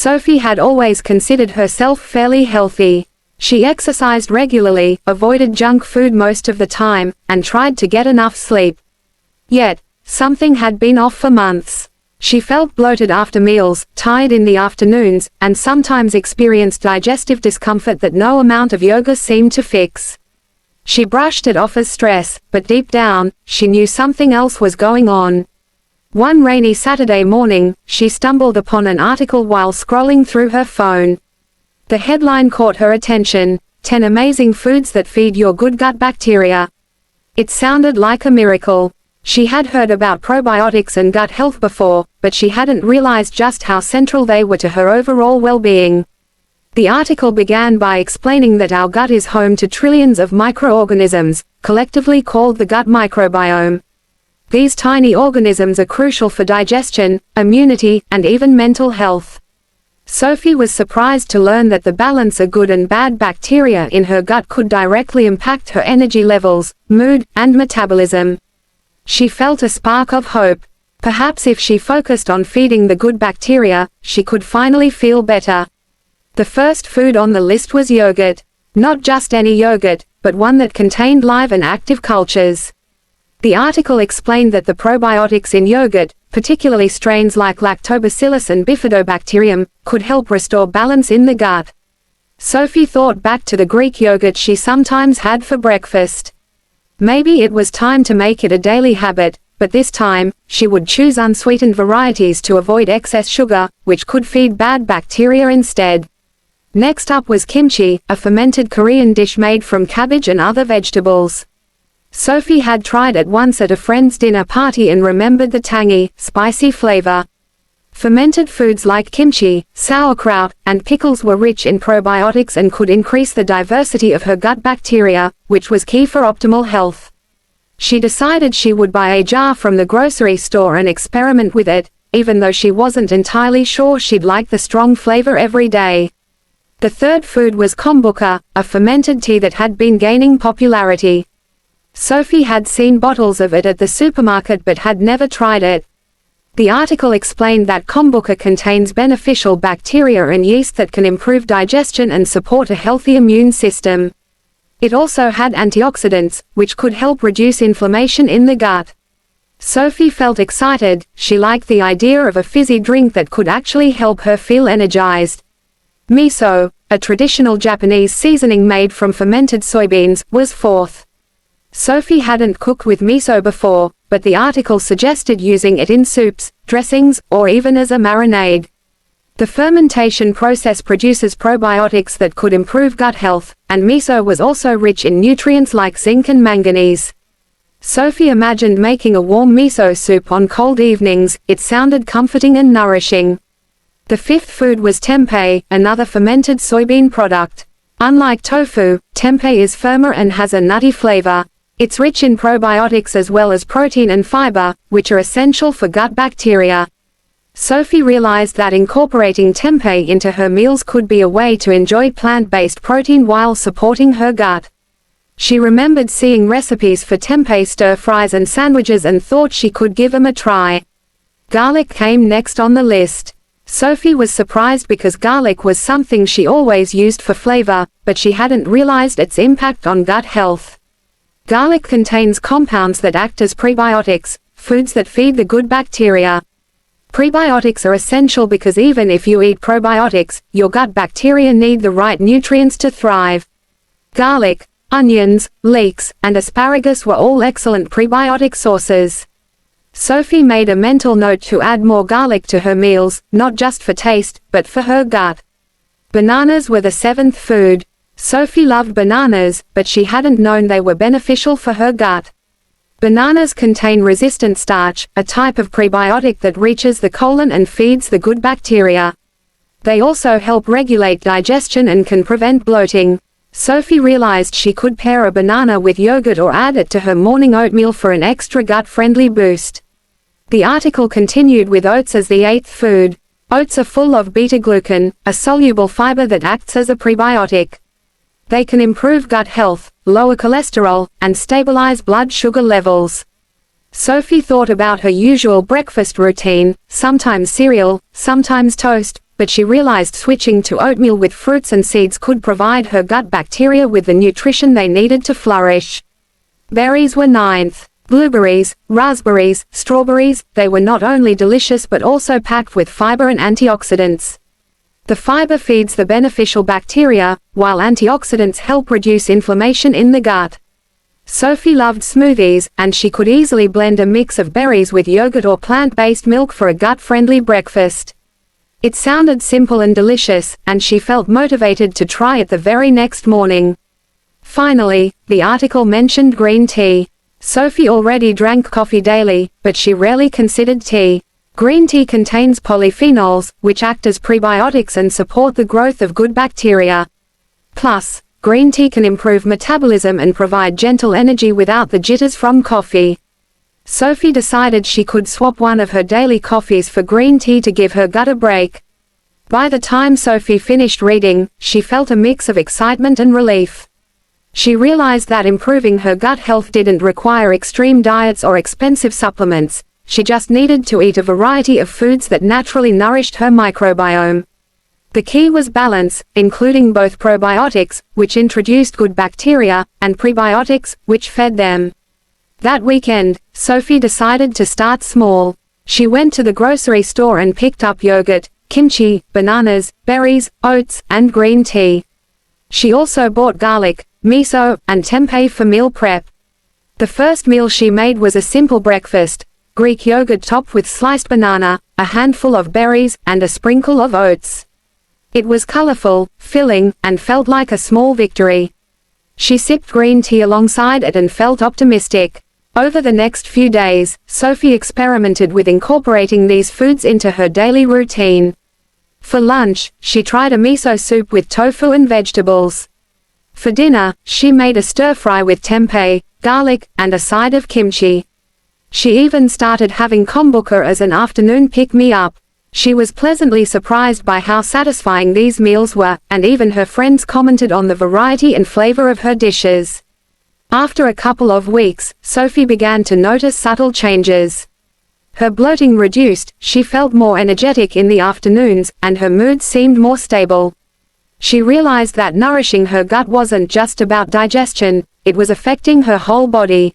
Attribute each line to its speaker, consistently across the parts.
Speaker 1: Sophie had always considered herself fairly healthy. She exercised regularly, avoided junk food most of the time, and tried to get enough sleep. Yet, something had been off for months. She felt bloated after meals, tired in the afternoons, and sometimes experienced digestive discomfort that no amount of yoga seemed to fix. She brushed it off as stress, but deep down, she knew something else was going on. One rainy Saturday morning, she stumbled upon an article while scrolling through her phone. The headline caught her attention: 10 amazing foods that feed your good gut bacteria. It sounded like a miracle. She had heard about probiotics and gut health before, but she hadn't realized just how central they were to her overall well-being. The article began by explaining that our gut is home to trillions of microorganisms, collectively called the gut microbiome. These tiny organisms are crucial for digestion, immunity, and even mental health. Sophie was surprised to learn that the balance of good and bad bacteria in her gut could directly impact her energy levels, mood, and metabolism. She felt a spark of hope. Perhaps if she focused on feeding the good bacteria, she could finally feel better. The first food on the list was yogurt. Not just any yogurt, but one that contained live and active cultures. The article explained that the probiotics in yogurt, particularly strains like lactobacillus and bifidobacterium, could help restore balance in the gut. Sophie thought back to the Greek yogurt she sometimes had for breakfast. Maybe it was time to make it a daily habit, but this time, she would choose unsweetened varieties to avoid excess sugar, which could feed bad bacteria instead. Next up was kimchi, a fermented Korean dish made from cabbage and other vegetables. Sophie had tried it once at a friend's dinner party and remembered the tangy, spicy flavor. Fermented foods like kimchi, sauerkraut, and pickles were rich in probiotics and could increase the diversity of her gut bacteria, which was key for optimal health. She decided she would buy a jar from the grocery store and experiment with it, even though she wasn't entirely sure she'd like the strong flavor every day. The third food was kombucha, a fermented tea that had been gaining popularity. Sophie had seen bottles of it at the supermarket but had never tried it. The article explained that kombucha contains beneficial bacteria and yeast that can improve digestion and support a healthy immune system. It also had antioxidants, which could help reduce inflammation in the gut. Sophie felt excited. She liked the idea of a fizzy drink that could actually help her feel energized. Miso, a traditional Japanese seasoning made from fermented soybeans, was fourth. Sophie hadn't cooked with miso before, but the article suggested using it in soups, dressings, or even as a marinade. The fermentation process produces probiotics that could improve gut health, and miso was also rich in nutrients like zinc and manganese. Sophie imagined making a warm miso soup on cold evenings. It sounded comforting and nourishing. The fifth food was tempeh, another fermented soybean product. Unlike tofu, tempeh is firmer and has a nutty flavor. It's rich in probiotics as well as protein and fiber, which are essential for gut bacteria. Sophie realized that incorporating tempeh into her meals could be a way to enjoy plant-based protein while supporting her gut. She remembered seeing recipes for tempeh stir-fries and sandwiches and thought she could give them a try. Garlic came next on the list. Sophie was surprised because garlic was something she always used for flavor, but she hadn't realized its impact on gut health. Garlic contains compounds that act as prebiotics, foods that feed the good bacteria. Prebiotics are essential because even if you eat probiotics, your gut bacteria need the right nutrients to thrive. Garlic, onions, leeks, and asparagus were all excellent prebiotic sources. Sophie made a mental note to add more garlic to her meals, not just for taste, but for her gut. Bananas were the seventh food. Sophie loved bananas, but she hadn't known they were beneficial for her gut. Bananas contain resistant starch, a type of prebiotic that reaches the colon and feeds the good bacteria. They also help regulate digestion and can prevent bloating. Sophie realized she could pair a banana with yogurt or add it to her morning oatmeal for an extra gut-friendly boost. The article continued with oats as the eighth food. Oats are full of beta-glucan, a soluble fiber that acts as a prebiotic. They can improve gut health, lower cholesterol, and stabilize blood sugar levels. Sophie thought about her usual breakfast routine, sometimes cereal, sometimes toast, but she realized switching to oatmeal with fruits and seeds could provide her gut bacteria with the nutrition they needed to flourish. Berries were ninth. Blueberries, raspberries, strawberries, they were not only delicious but also packed with fiber and antioxidants. The fiber feeds the beneficial bacteria, while antioxidants help reduce inflammation in the gut. Sophie loved smoothies, and she could easily blend a mix of berries with yogurt or plant-based milk for a gut-friendly breakfast. It sounded simple and delicious, and she felt motivated to try it the very next morning. Finally, the article mentioned green tea. Sophie already drank coffee daily, but she rarely considered tea. Green tea contains polyphenols, which act as prebiotics and support the growth of good bacteria. Plus, green tea can improve metabolism and provide gentle energy without the jitters from coffee. Sophie decided she could swap one of her daily coffees for green tea to give her gut a break. By the time Sophie finished reading, she felt a mix of excitement and relief. She realized that improving her gut health didn't require extreme diets or expensive supplements. She just needed to eat a variety of foods that naturally nourished her microbiome. The key was balance, including both probiotics, which introduced good bacteria, and prebiotics, which fed them. That weekend, Sophie decided to start small. She went to the grocery store and picked up yogurt, kimchi, bananas, berries, oats, and green tea. She also bought garlic, miso, and tempeh for meal prep. The first meal she made was a simple breakfast: Greek yogurt topped with sliced banana, a handful of berries, and a sprinkle of oats. It was colorful, filling, and felt like a small victory. She sipped green tea alongside it and felt optimistic. Over the next few days, Sophie experimented with incorporating these foods into her daily routine. For lunch, she tried a miso soup with tofu and vegetables. For dinner, she made a stir-fry with tempeh, garlic, and a side of kimchi. She even started having kombucha as an afternoon pick-me-up. She was pleasantly surprised by how satisfying these meals were, and even her friends commented on the variety and flavor of her dishes. After a couple of weeks, Sophie began to notice subtle changes. Her bloating reduced, she felt more energetic in the afternoons, and her mood seemed more stable. She realized that nourishing her gut wasn't just about digestion, it was affecting her whole body.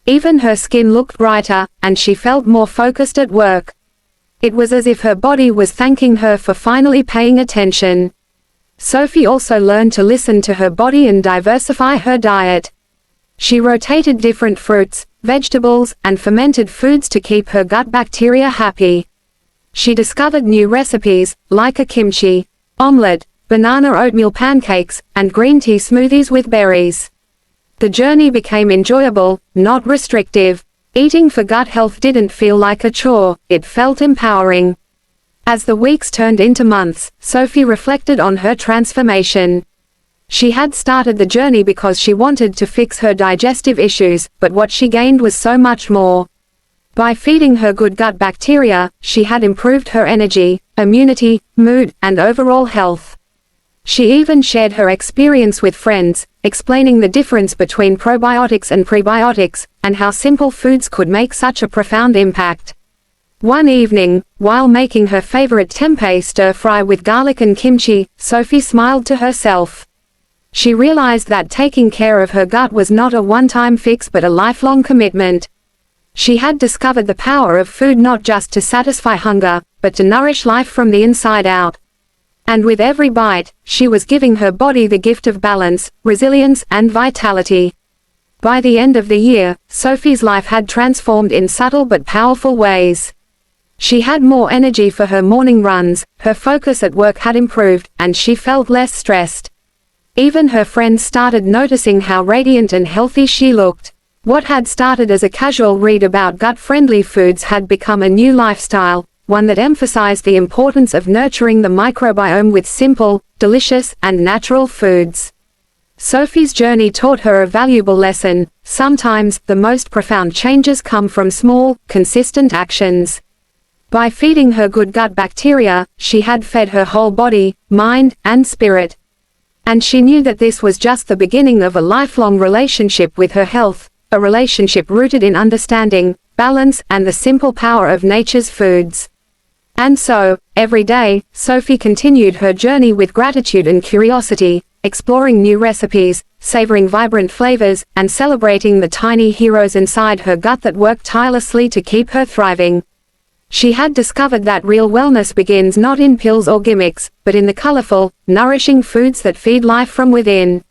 Speaker 1: Even her skin looked brighter, and she felt more focused at work. It was as if her body was thanking her for finally paying attention. Sophie also learned to listen to her body and diversify her diet. She rotated different fruits, vegetables, and fermented foods to keep her gut bacteria happy. She discovered new recipes, like a kimchi omelette, banana oatmeal pancakes, and green tea smoothies with berries. The journey became enjoyable, not restrictive. Eating for gut health didn't feel like a chore, it felt empowering. As the weeks turned into months, Sophie reflected on her transformation. She had started the journey because she wanted to fix her digestive issues, but what she gained was so much more. By feeding her good gut bacteria, she had improved her energy, immunity, mood, and overall health. She even shared her experience with friends, explaining the difference between probiotics and prebiotics, and how simple foods could make such a profound impact. One evening, while making her favorite tempeh stir-fry with garlic and kimchi, Sophie smiled to herself. She realized that taking care of her gut was not a one-time fix but a lifelong commitment. She had discovered the power of food not just to satisfy hunger, but to nourish life from the inside out. And with every bite, she was giving her body the gift of balance, resilience, and vitality. By the end of the year, Sophie's life had transformed in subtle but powerful ways. She had more energy for her morning runs, her focus at work had improved, and she felt less stressed. Even her friends started noticing how radiant and healthy she looked. What had started as a casual read about gut-friendly foods had become a new lifestyle, one that emphasized the importance of nurturing the microbiome with simple, delicious, and natural foods. Sophie's journey taught her a valuable lesson: sometimes, the most profound changes come from small, consistent actions. By feeding her good gut bacteria, she had fed her whole body, mind, and spirit. And she knew that this was just the beginning of a lifelong relationship with her health, a relationship rooted in understanding, balance, and the simple power of nature's foods. And so, every day, Sophie continued her journey with gratitude and curiosity, exploring new recipes, savoring vibrant flavors, and celebrating the tiny heroes inside her gut that worked tirelessly to keep her thriving. She had discovered that real wellness begins not in pills or gimmicks, but in the colorful, nourishing foods that feed life from within.